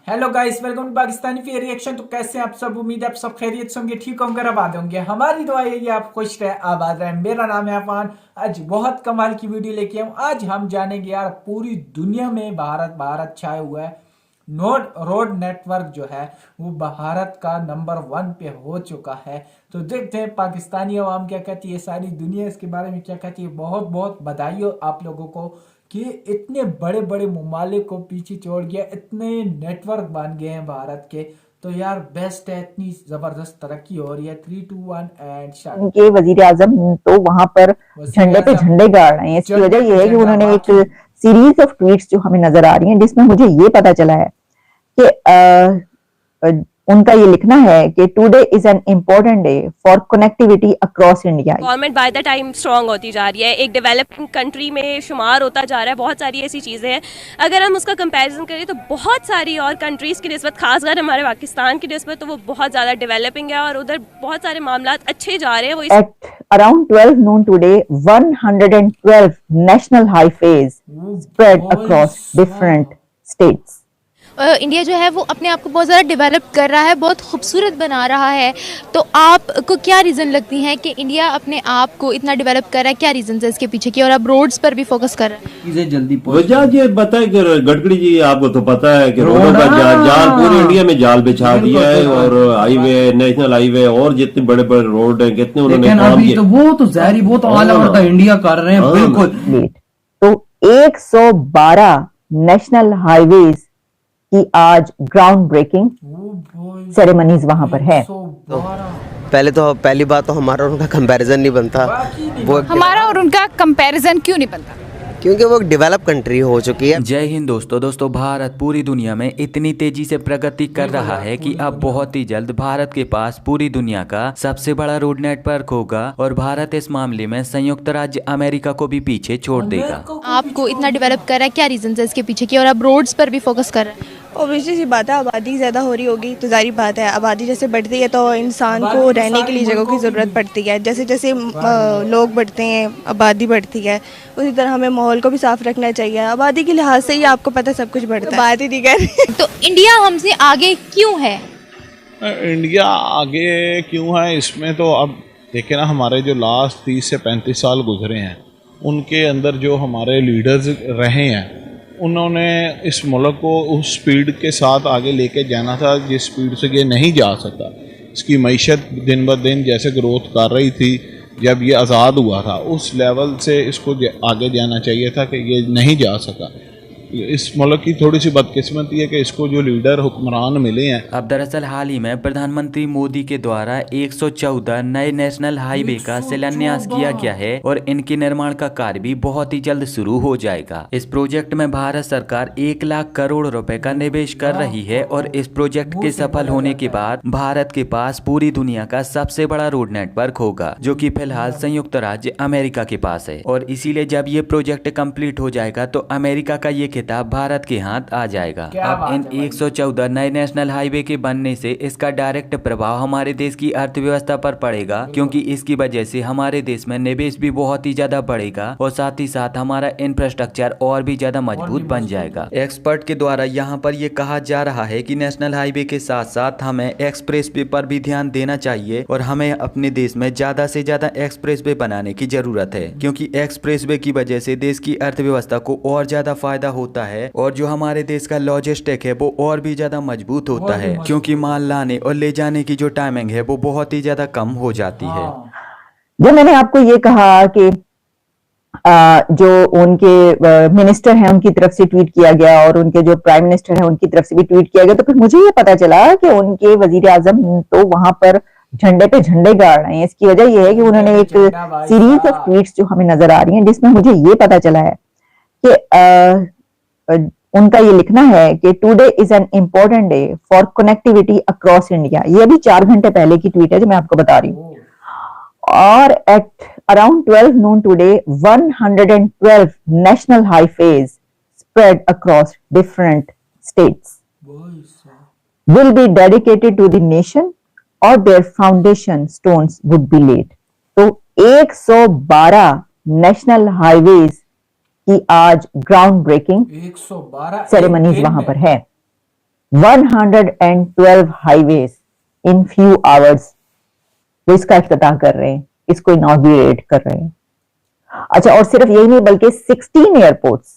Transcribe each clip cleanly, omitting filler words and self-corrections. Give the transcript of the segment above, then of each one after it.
Hello guys, welcome to Pakistani fair reaction. तो कैसे हैं आप सब? उम्मीद है आप सब खैरियत से होंगे, ठीक होंगे, आबाद होंगे। हमारी दुआ यही है आप खुश रहे, आबाद रहे। मेरा नाम है अफान। आज बहुत कमाल की वीडियो लेके आऊँ। आज हम जानेंगे यार, पूरी दुनिया में भारत भारत छाया हुआ है। नोड रोड नेटवर्क जो है वो भारत का नंबर 1 पे हो चुका है। तो देखते हैं पाकिस्तानी अवाम क्या कहती है, सारी दुनिया इसके बारे में क्या कहती है। बहुत बहुत बधाई हो आप लोगों को कि इतने बड़े बड़े ममालिक को पीछे छोड़ गया, इतने नेटवर्क बन गए हैं भारत के। तो यार बेस्ट है, इतनी जबरदस्त तरक्की हो रही है। 3 2 1 एंड स्टार्ट। उनके वजीर आजम तो वहां पर वजीर झंडे पे आजम झंडे गाड़ रहे हैं। इसकी झंडे वजह पे यह है कि झंडा उन्होंने एक बाकी। सीरीज ऑफ ट्वीट्स जो हमें नजर आ रही हैं, जिसमें मुझे ये पता चला है कि अ, उनका ये लिखना है कि today is an important day for connectivity across India. Government by the time strong होती जा रही है, एक डेवलपिंग कंट्री में शुमार होता जा रहा है। बहुत सारी ऐसी चीज़ें हैं, अगर हम उसका कंपैरिजन करें तो बहुत सारी और कंट्रीज़ की निस्बत, खासकर हमारे पाकिस्तान की निस्बत, तो वो बहुत ज़्यादा डेवलपिंग है और उधर बहुत सारे मामला अच्छे जा रहे हैं। वो at around 12 noon today, 112 national highways spread across different states. India जो है वो अपने आप को बहुत ज़्यादा डेवलप कर रहा है, बहुत खूबसूरत बना रहा है। तो आपको क्या रीज़न लगती है कि इंडिया अपने आप को इतना डेवलप कर रहा है? क्या रीज़न है इसके पीछे की, और अब रोड्स पर भी फोकस कर रहा है? चीजें जल्दी वजह ये बताए कि गडकरी जी, आपको तो पता है कि रोडों का जाल पूरे इंडिया में जाल बिछा दिया है, और हाईवे, नेशनल हाईवे और जितने बड़े बड़े रोड हैं, कितने उन्होंने लेकिन काम अभी किए। तो वो तो ज़ाहिर, वो तो ऑल ओवर द इंडिया कर रहे हैं बिल्कुल। तो 112 नेशनल हाईवेज की आज ग्राउंड ब्रेकिंग सेरेमनीज वहां पर है। पहली बात तो हमारा और उनका कंपैरिजन नहीं बनता। वो हमारा और उनका कंपैरिजन क्यों नहीं बनता? क्योंकि वो डेवलप कंट्री हो चुकी है। जय हिंद दोस्तों, भारत पूरी दुनिया में इतनी तेजी से प्रगति कर रहा है कि अब बहुत ही जल्द भारत के पास पूरी दुनिया का सबसे बड़ा रोड नेटवर्क होगा, और भारत इस मामले में संयुक्त राज्य अमेरिका को भी पीछे छोड़ देगा। आपको इतना डेवलप कर रहा है, क्या रीज़न है इसके पीछे की, और अब रोड्स पर भी फोकस कर रहा है? ओबियसली सी बात है, आबादी ज़्यादा हो रही होगी तो जारी बात है, आबादी जैसे बढ़ती है तो इंसान को रहने के लिए जगहों की ज़रूरत पड़ती है। जैसे जैसे लोग बढ़ते हैं, आबादी बढ़ती है, उसी तरह हमें माहौल को भी साफ रखना चाहिए। आबादी के लिहाज से ही आपको पता है सब कुछ बढ़ता है, बात ही नहीं कर रही। तो इंडिया हमसे आगे क्यों है? इंडिया आगे क्यों है, इसमें तो अब देखें ना, हमारे जो लास्ट 30 से 35 साल गुजरे हैं, उनके अंदर जो हमारे लीडर्स रहे हैं, उन्होंने इस मुल्क को उस स्पीड के साथ आगे लेके जाना था जिस स्पीड से ये नहीं जा सका। इसकी मईशत दिन ब दिन जैसे ग्रोथ कर रही थी, जब ये आज़ाद हुआ था, उस लेवल से इसको आगे जाना चाहिए था कि ये नहीं जा सका। इस मुल्क की थोड़ी सी बदकिस्मती है कि इसको जो लीडर हुक्मरान मिले हैं। अब दरअसल हाल ही में प्रधानमंत्री मोदी के द्वारा 114 नए नेशनल हाईवे का शिलान्यास किया गया है, और इनके निर्माण का कार्य भी बहुत ही जल्द शुरू हो जाएगा। इस प्रोजेक्ट में भारत सरकार 1 लाख करोड़ रुपए का निवेश कर रही है, और इस प्रोजेक्ट के सफल होने के बाद भारत के पास पूरी दुनिया का सबसे बड़ा रोड नेटवर्क होगा, जो कि फिलहाल संयुक्त राज्य अमेरिका के पास है। और इसीलिए जब ये प्रोजेक्ट कंप्लीट हो जाएगा तो अमेरिका का ये खिताब भारत के हाथ आ जाएगा। अब इन 114 नए नेशनल हाईवे के बनने से इसका डायरेक्ट प्रभाव हमारे देश की अर्थव्यवस्था पर पड़ेगा, क्योंकि इसकी वजह से हमारे देश में निवेश भी बहुत ही ज्यादा बढ़ेगा, और साथ ही साथ हमारा इंफ्रास्ट्रक्चर और भी ज्यादा मजबूत बन जाएगा। एक्सपर्ट के द्वारा यहाँ पर ये कहा जा रहा है कि नेशनल हाईवे के साथ साथ हमें एक्सप्रेस वे पर भी ध्यान देना चाहिए, और हमें अपने देश में ज्यादा से ज्यादा एक्सप्रेस वे बनाने की जरूरत है, क्योंकि एक्सप्रेस वे की वजह से देश की अर्थव्यवस्था को और ज्यादा फायदा होता है, और जो हमारे देश का लॉजिस्टिक है वो और भी ज्यादा मजबूत होता है, क्योंकि माल लाने और ले जाने की जो टाइमिंग है वो बहुत ही ज्यादा कम हो जाती है। जो मैंने आपको ये कहा कि जो उनके मिनिस्टर हैं उनकी तरफ से ट्वीट किया गया, और उनके जो प्राइम मिनिस्टर हैं उनकी तरफ से भी ट्वीट किया गया, तो फिर मुझे ये पता चला कि उनके वजीर आजम तो वहां पर झंडे पे झंडे गाड़ रहे हैं। इसकी वजह यह है कि उन्होंने एक सीरीज ऑफ ट्वीट्स जो हमें नजर आ रही हैं, जिसमें मुझे ये पता चला है कि उनका ये लिखना है कि today is an important day for connectivity across India. ये अभी 4 घंटे पहले की ट्वीट है जो मैं आपको बता रही हूँ। और at around 12 noon today, 112 national highways spread across different states will be dedicated to the nation, or their foundation stones would be laid. तो 112 नेशनल हाईवेज की आज ग्राउंड ब्रेकिंग 112 सेरेमनीज वहां पर है। 112 हाईवेज इन फ्यू आवर्स वो इसका इफ्तिताह कर रहे हैं, इसको इनॉग्रेट कर रहे हैं। अच्छा, और सिर्फ यही नहीं बल्कि 16 एयरपोर्ट्स।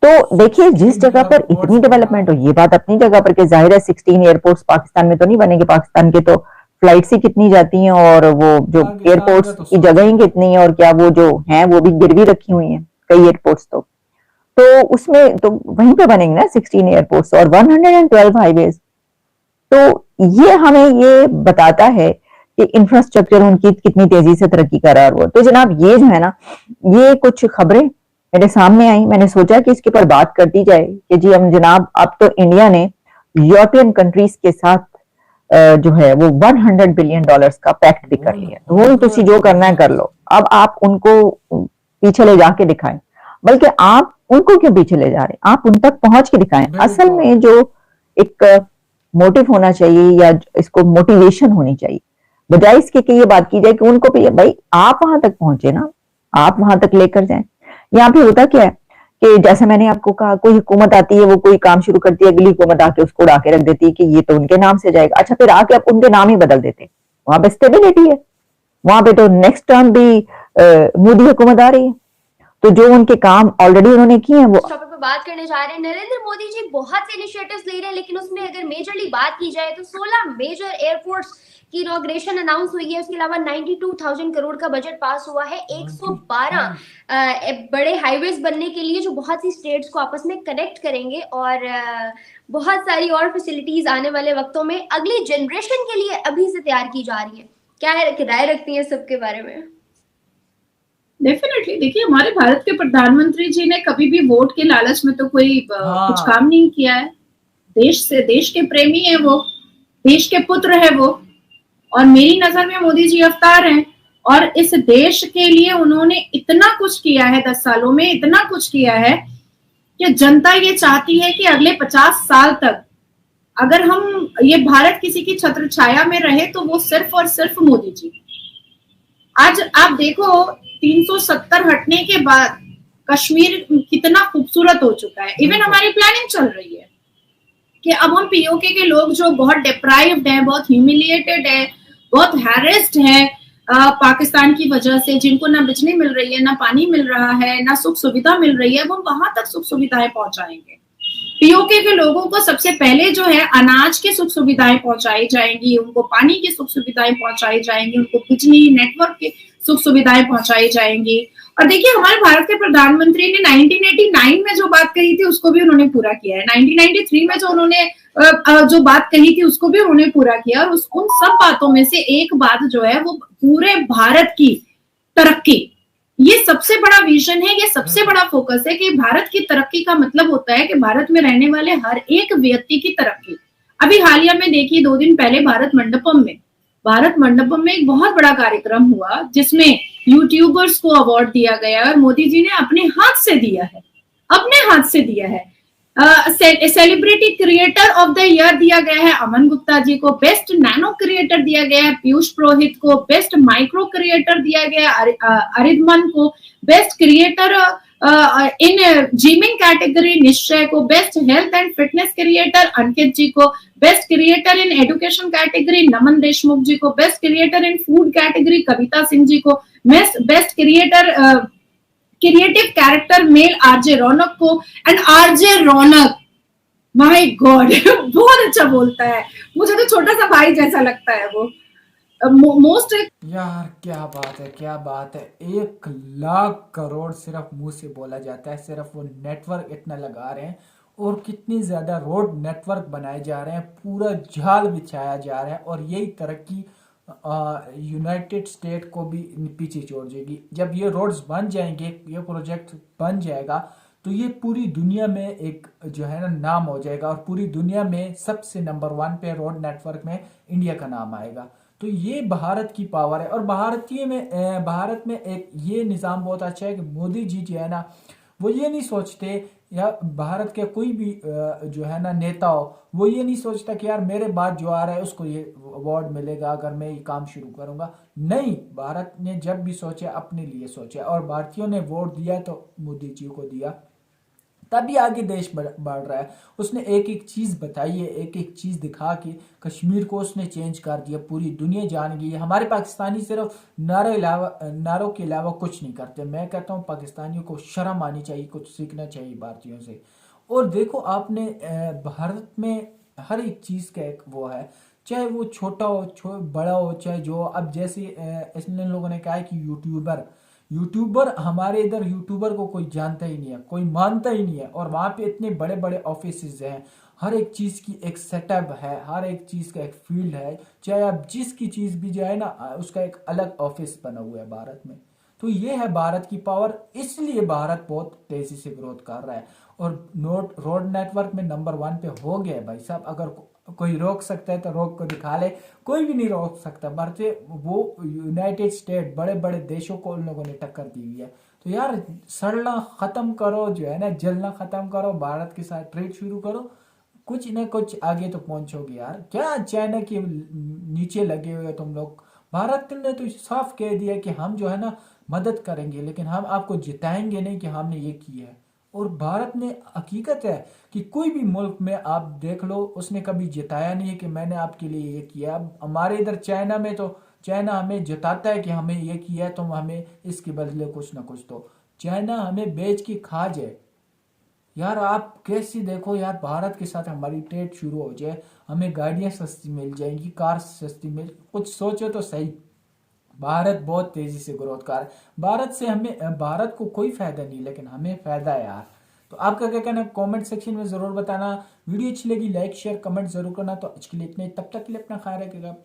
तो देखिए जिस जगह पर इतनी डेवलपमेंट हो, ये बात अपनी जगह पर कि जाहिर है 16 एयरपोर्ट्स पाकिस्तान में तो नहीं बनेंगे, पाकिस्तान के तो फ्लाइट्स ही कितनी जाती हैं और वो जो एयरपोर्ट्स की जगह ही कितनी है और क्या वो जो हैं वो भी गिरवी रखी हुई हैं कई एयरपोर्ट्स। तो उसमें तो वहीं पे बनेंगे ना 16 एयरपोर्ट्स और 112 हाईवेज। तो ये हमें ये बताता है कि इंफ्रास्ट्रक्चर उनकी कितनी तेजी से तरक्की कर रहा है। वो तो जनाब ये जो है ना, ये कुछ खबरें मेरे सामने आई, मैंने सोचा कि इसके ऊपर बात कर दी जाए कि जी हम जनाब अब तो इंडिया ने यूरोपियन कंट्रीज के साथ जो है वो $100 बिलियन का पैक्ट भी कर लिया। वो तुसी जो करना है कर लो, अब आप उनको पीछे ले जाके दिखाएं। बल्कि आप उनको क्यों पीछे ले जा रहे हैं, आप उन तक पहुंच के दिखाएं। असल में जो एक मोटिव होना चाहिए या इसको मोटिवेशन होनी चाहिए, बजाय इसके कि ये बात की जाए कि उनको भी भाई आप वहां तक पहुंचे ना, आप वहां तक लेकर जाएं। यहाँ पे होता क्या है कि जैसे मैंने आपको कहा, कोई हुकूमत आती है, वो कोई काम शुरू करती है, अगली हुकूमत आके उसको उड़ा के रख देती है कि ये तो उनके नाम से जाएगा। अच्छा, फिर आके आप उनके नाम ही बदल देते हैं, वहां पे स्टेबिलिटी है, वहां पे तो नेक्स्ट टर्म भी मोदी हुकूमत आ रही है, तो जो उनके काम ऑलरेडी उन्होंने किए हैं वो टॉपिक पे बात करने जा रहे हैं। नरेंद्र मोदी जी बहुत से इनिशिएटिव्स ले रहे हैं, लेकिन उसमें अगर मेजरली बात की जाए तो 16 मेजर एयरपोर्ट्स की इनॉग्रेशन अनाउंस हुई है। उसके अलावा 92,000 करोड़ का बजट पास हुआ है। 112 बड़े हाईवेज बनने के लिए जो बहुत सी स्टेट्स को आपस में कनेक्ट करेंगे और बहुत सारी और फैसिलिटीज आने वाले वक्तों में अगली जनरेशन के लिए अभी से तैयार की जा रही है। क्या राय रखती है सबके बारे में? डेफिनेटली, देखिए हमारे भारत के प्रधानमंत्री जी ने कभी भी वोट के लालच में तो कोई कुछ काम नहीं किया है। देश के प्रेमी है वो, देश के पुत्र है वो, और मेरी नजर में मोदी जी अवतार हैं। और इस देश के लिए उन्होंने इतना कुछ किया है, 10 सालों में इतना कुछ किया है कि जनता ये चाहती है कि अगले 50 साल तक अगर हम ये भारत किसी की छत्र छाया में रहे तो वो सिर्फ और सिर्फ मोदी जी। आज आप देखो 370 हटने के बाद कश्मीर कितना खूबसूरत हो चुका है। इवन हमारी प्लानिंग चल रही है कि अब हम पीओके के लोग जो बहुत डिप्राइव्ड हैं, बहुत ह्यूमिलिएटेड है, बहुत हैरेस्ड है पाकिस्तान की वजह से, जिनको ना बिजली मिल रही है, ना पानी मिल रहा है, ना सुख सुविधा मिल रही है, वो वहां तक सुख सुविधाएं पहुंचाएंगे। पीओके के लोगों को सबसे पहले जो है अनाज की सुख सुविधाएं पहुंचाई जाएंगी, उनको पानी की सुख सुविधाएं पहुंचाई जाएंगी, उनको बिजली नेटवर्क की सुख सुविधाएं पहुंचाई जाएंगी। और देखिए हमारे भारत के प्रधानमंत्री ने 1989 में जो बात कही थी उसको भी उन्होंने पूरा किया है। 1993 में जो उन्होंने जो बात कही थी उसको भी उन्होंने पूरा किया। और उन सब बातों में से एक बात जो है वो पूरे भारत की तरक्की, ये सबसे बड़ा विजन है, ये सबसे बड़ा फोकस है कि भारत की तरक्की का मतलब होता है कि भारत में रहने वाले हर एक व्यक्ति की तरक्की। अभी हालिया में देखिए 2 दिन पहले भारत मंडपम में एक बहुत बड़ा कार्यक्रम हुआ जिसमें यूट्यूबर्स को अवार्ड दिया गया और मोदी जी ने अपने हाथ से दिया है। Celebrity creator of the year दिया गया है अमन गुप्ता जी को, बेस्ट नैनो क्रिएटर दिया गया है पीयूष पुरोहित को, बेस्ट माइक्रो क्रिएटर दिया गया अरिधमन को, best creator in gymming category Nishchay को, best health and fitness creator Ankit ji को, best creator in education category Naman Deshmukh ji को, best creator in food category Kavita Singh ji को, best creator creative character male RJ Raunak को। And RJ Raunak, my god बहुत अच्छा बोलता है, मुझे तो छोटा सा भाई जैसा लगता है वो। मोस्ट यार क्या बात है 1 लाख करोड़ सिर्फ मुंह से बोला जाता है, सिर्फ वो नेटवर्क इतना लगा रहे हैं और कितनी ज्यादा रोड नेटवर्क बनाए जा रहे हैं, पूरा जाल बिछाया जा रहा है। और यही तरक्की यूनाइटेड स्टेट को भी पीछे छोड़ जाएगी। जब ये रोड्स बन जाएंगे, ये प्रोजेक्ट बन जाएगा तो ये पूरी दुनिया में एक जो है ना नाम हो जाएगा और पूरी दुनिया में सबसे नंबर 1 पे रोड नेटवर्क में इंडिया का नाम आएगा। तो ये भारत की पावर है। और भारत में एक ये निज़ाम बहुत अच्छा है कि मोदी जी जो है ना वो ये नहीं सोचते, या भारत के कोई भी जो है ना नेता हो वो ये नहीं सोचता कि यार मेरे बाद जो आ रहा है उसको ये अवार्ड मिलेगा अगर मैं ये काम शुरू करूंगा। नहीं, भारत ने जब भी सोचा अपने लिए सोचा और भारतीयों ने वोट दिया तो मोदी जी को दिया। तभी आगे देश बढ़ रहा है। उसने एक एक चीज बताई है, एक एक चीज दिखा के कश्मीर को उसने चेंज कर दिया, पूरी दुनिया जान गई है। हमारे पाकिस्तानी सिर्फ नारों के अलावा कुछ नहीं करते। मैं कहता हूँ पाकिस्तानियों को शर्म आनी चाहिए, कुछ सीखना चाहिए भारतीयों से। और देखो आपने भारत में हर एक चीज का एक वो है, चाहे वो छोटा हो बड़ा हो, चाहे जो अब जैसे इन लोगों ने कहा है कि यूट्यूबर हमारे इधर यूट्यूबर को कोई जानता ही नहीं है, कोई मानता ही नहीं है। और वहाँ पे इतने बड़े बड़े ऑफिस हैं, हर एक चीज़ की एक सेटअप है, हर एक चीज़ का एक फील्ड है। चाहे आप जिसकी चीज़ भी जाए ना, उसका एक अलग ऑफिस बना हुआ है भारत में। तो ये है भारत की पावर, इसलिए भारत बहुत तेजी से ग्रोथ कर रहा है। और रोड नेटवर्क में नंबर 1 पे हो गया है भाई साहब। अगर कोई रोक सकता है तो रोक को दिखा ले, कोई भी नहीं रोक सकता। भारतीय वो यूनाइटेड स्टेट बड़े बड़े देशों को उन लोगों ने टक्कर दी हुई है। तो यार सड़ना खत्म करो, जो है ना जलना खत्म करो, भारत के साथ ट्रेड शुरू करो, कुछ ना कुछ आगे तो पहुंचोगे यार। क्या चाइना के नीचे लगे हुए हो तुम लोग? भारत ने तो साफ कह दिया कि हम जो है ना मदद करेंगे, लेकिन हम आपको जिताएंगे नहीं कि हमने ये किया है। और भारत ने हकीकत है कि कोई भी मुल्क में आप देख लो, उसने कभी जिताया नहीं है कि मैंने आपके लिए ये किया। अब हमारे इधर चाइना में तो चाइना हमें जिताता है कि हमें ये किया है, तुम हमें इसके बदले कुछ ना कुछ दो। चाइना हमें बेच के खा जाए यार। आप कैसे देखो यार, भारत के साथ हमारी ट्रेड शुरू हो जाए, हमें गाड़ियां सस्ती मिल जाएंगी, कार सस्ती मिल, कुछ सोचो तो सही। भारत बहुत तेजी से ग्रोथ कर रहा है। भारत को कोई फायदा नहीं, लेकिन हमें फायदा है यार। तो आपका क्या कहना है कमेंट सेक्शन में जरूर बताना। वीडियो अच्छी लगी लाइक शेयर कमेंट जरूर करना। तो आज के लिए इतने, तब तक के लिए अपना ख्याल रखिएगा।